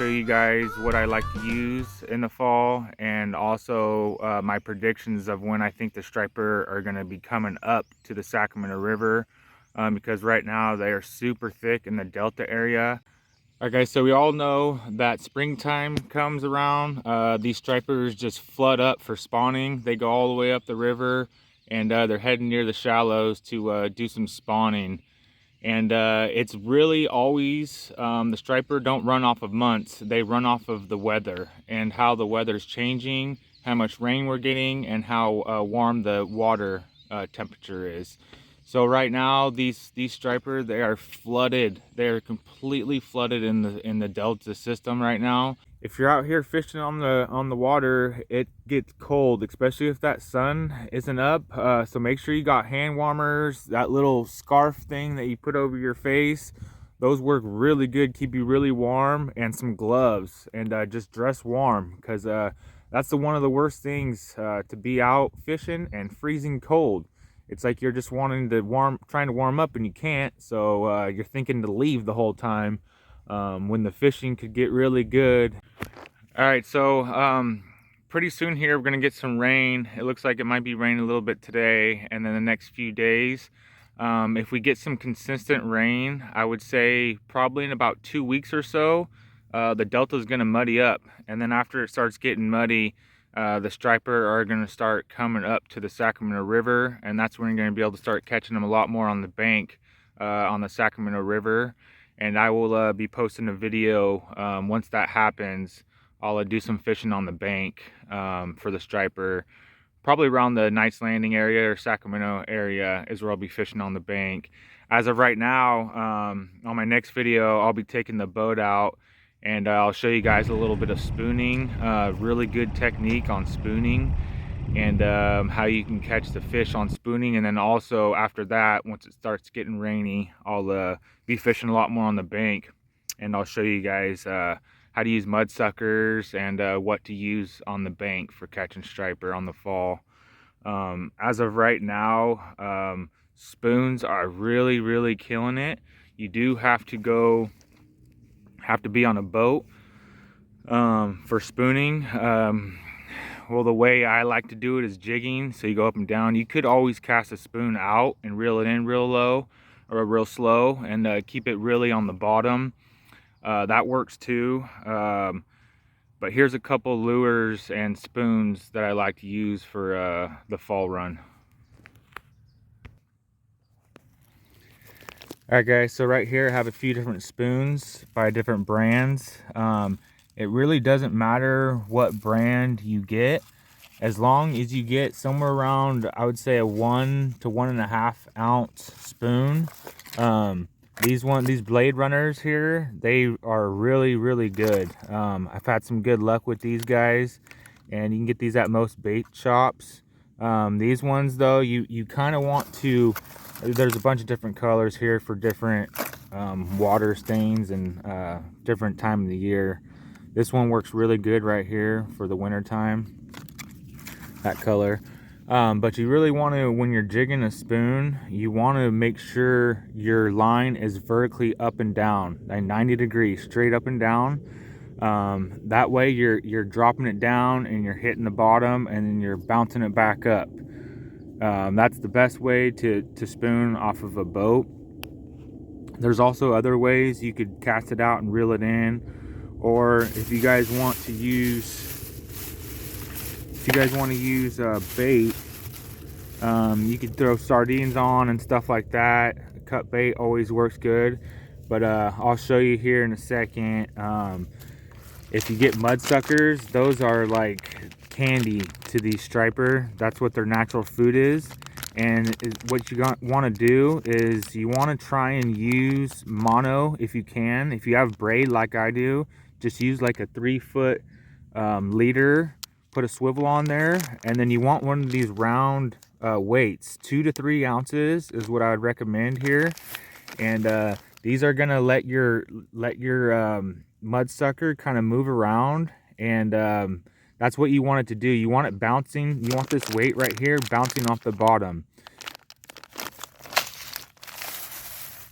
show you guys what I like to use in the fall, and also my predictions of when I think the striper are going to be coming up to the Sacramento River, because right now they are super thick in the Delta area. All right guys, so we all know that springtime comes around, these stripers just flood up for spawning. They go all the way up the river, and they're heading near the shallows to do some spawning. And it's really always, the striper don't run off of months, they run off of the weather and how the weather's changing, how much rain we're getting, and how warm the water temperature is. So right now these striper, they are flooded. They are completely flooded in the Delta system right now. If you're out here fishing on the water, it gets cold, especially if that sun isn't up. So make sure you got hand warmers, that little scarf thing that you put over your face. Those work really good, keep you really warm, and some gloves, and just dress warm, because that's one of the worst things, to be out fishing and freezing cold. It's like you're just trying to warm up, and you can't, so you're thinking to leave the whole time, when the fishing could get really good. All right, so pretty soon here we're gonna get some rain. It looks like it might be raining a little bit today and then the next few days. If we get some consistent rain, I would say probably in about 2 weeks or so, the Delta is gonna muddy up, and then after it starts getting muddy, the striper are gonna start coming up to the Sacramento River, and that's when you're gonna be able to start catching them a lot more on the bank, on the Sacramento River. And I will be posting a video once that happens. I'll do some fishing on the bank for the striper. Probably around the Knights Landing area or Sacramento area is where I'll be fishing on the bank. As of right now, on my next video, I'll be taking the boat out, and I'll show you guys a little bit of spooning, really good technique on spooning, and how you can catch the fish on spooning. And then also after that, once it starts getting rainy, I'll be fishing a lot more on the bank, and I'll show you guys how to use mud suckers and what to use on the bank for catching striper on the fall. As of right now, spoons are really killing it. You do have to be on a boat for spooning. Well, the way I like to do it is jigging, so you go up and down. You could always cast a spoon out and reel it in real low or real slow, and keep it really on the bottom. That works too. But here's a couple lures and spoons that I like to use for the fall run. All right guys, so right here I have a few different spoons by different brands. It really doesn't matter what brand you get, as long as you get somewhere around, I would say, a 1 to 1.5 ounce spoon. These Blade Runners here, they are really good. I've had some good luck with these guys, and you can get these at most bait shops. These ones though, you kind of want to, there's a bunch of different colors here for different water stains and different time of the year. This one works really good right here for the winter time, that color. But you really want to, when you're jigging a spoon, you want to make sure your line is vertically up and down, like 90 degrees straight up and down. That way you're dropping it down and you're hitting the bottom, and then you're bouncing it back up. That's the best way to spoon off of a boat. There's also other ways you could cast it out and reel it in, or if you guys want to use bait, you could throw sardines on and stuff like that. Cut bait always works good, but I'll show you here in a second. If you get mud suckers, those are like candy to these striper. That's what their natural food is. And what you want to do is you want to try and use mono if you can. If you have braid like I do, just use like a 3-foot leader, put a swivel on there, and then you want one of these round weights. 2 to 3 ounces is what I would recommend here. And these are gonna let your mud sucker kind of move around, and that's what you want it to do. You want it bouncing. You want this weight right here bouncing off the bottom.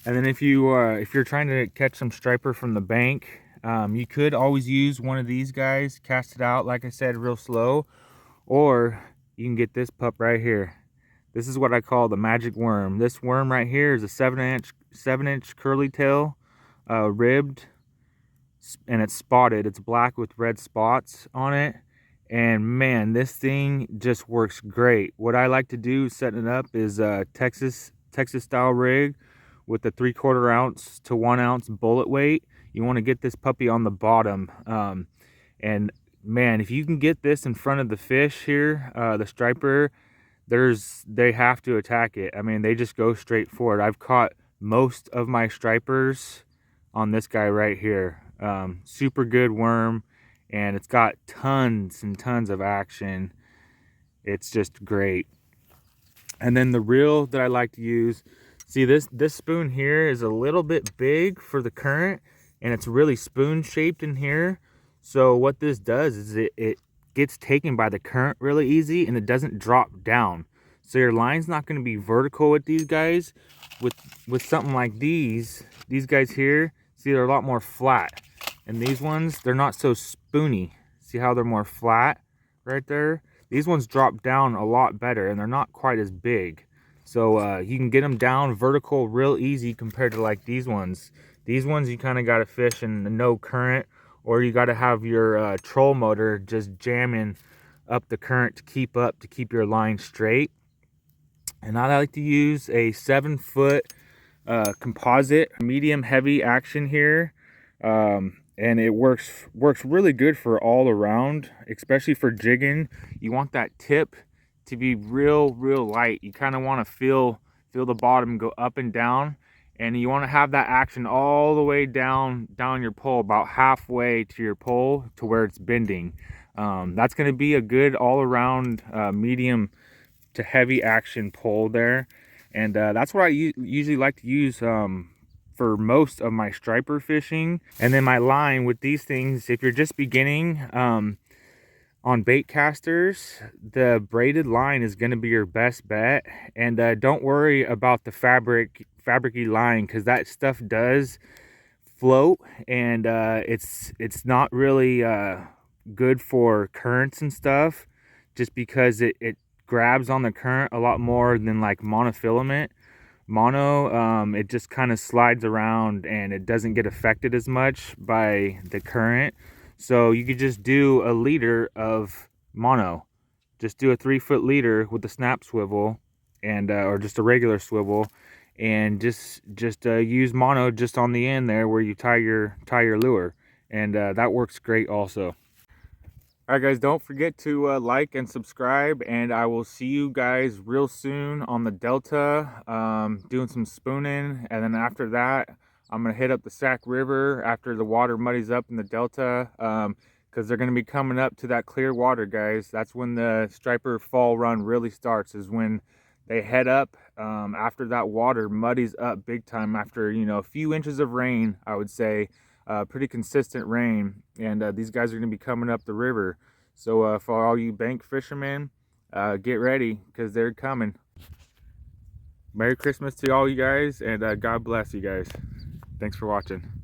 And then if you're trying to catch some striper from the bank, You could always use one of these guys, cast it out, like I said, real slow, or you can get this pup right here. This is what I call the magic worm. This worm right here is a 7-inch curly tail, ribbed, and it's spotted. It's black with red spots on it. And man, this thing just works great. What I like to do setting it up is a Texas style rig with a 3/4 ounce to 1 ounce bullet weight. You want to get this puppy on the bottom. And man, if you can get this in front of the fish here, the striper, they have to attack it. I mean, they just go straight for it. I've caught most of my stripers on this guy right here. Super good worm, and it's got tons and tons of action. It's just great. And then the reel that I like to use, see this spoon here is a little bit big for the current, and it's really spoon shaped in here. So what this does is it gets taken by the current really easy, and it doesn't drop down. So your line's not going to be vertical with these guys. With something like these guys here, see, they're a lot more flat. And these ones, they're not so spoony. See how they're more flat right there? These ones drop down a lot better, and they're not quite as big. So you can get them down vertical real easy compared to like these ones. These ones you kind of got to fish in no current, or you got to have your troll motor just jamming up the current to keep your line straight. And I like to use a 7-foot composite, medium heavy action here. And it works really good for all around, especially for jigging. You want that tip to be real light. You kind of want to feel the bottom go up and down, and you want to have that action all the way down your pole, about halfway to your pole to where it's bending. That's going to be a good all-around medium to heavy action pole there, and that's what I usually like to use for most of my striper fishing. And then my line with these things, if you're just beginning on bait casters, the braided line is going to be your best bet. And don't worry about the fabricy line, because that stuff does float, and it's not really good for currents and stuff, just because it grabs on the current a lot more than like monofilament. It just kind of slides around, and it doesn't get affected as much by the current. So you could just do a leader of mono. Just do a 3-foot leader with a snap swivel, and or just a regular swivel, and just use mono just on the end there where you tie your lure, and that works great also. All right, guys, don't forget to like and subscribe, and I will see you guys real soon on the Delta, doing some spooning. And then after that, I'm going to hit up the Sac River after the water muddies up in the Delta, because they're going to be coming up to that clear water, guys. That's when the striper fall run really starts, is when they head up after that water muddies up big time, after, you know, a few inches of rain, I would say. Pretty consistent rain, and these guys are going to be coming up the river. So for all you bank fishermen, get ready, because they're coming. Merry Christmas to all you guys, and God bless you guys. Thanks for watching.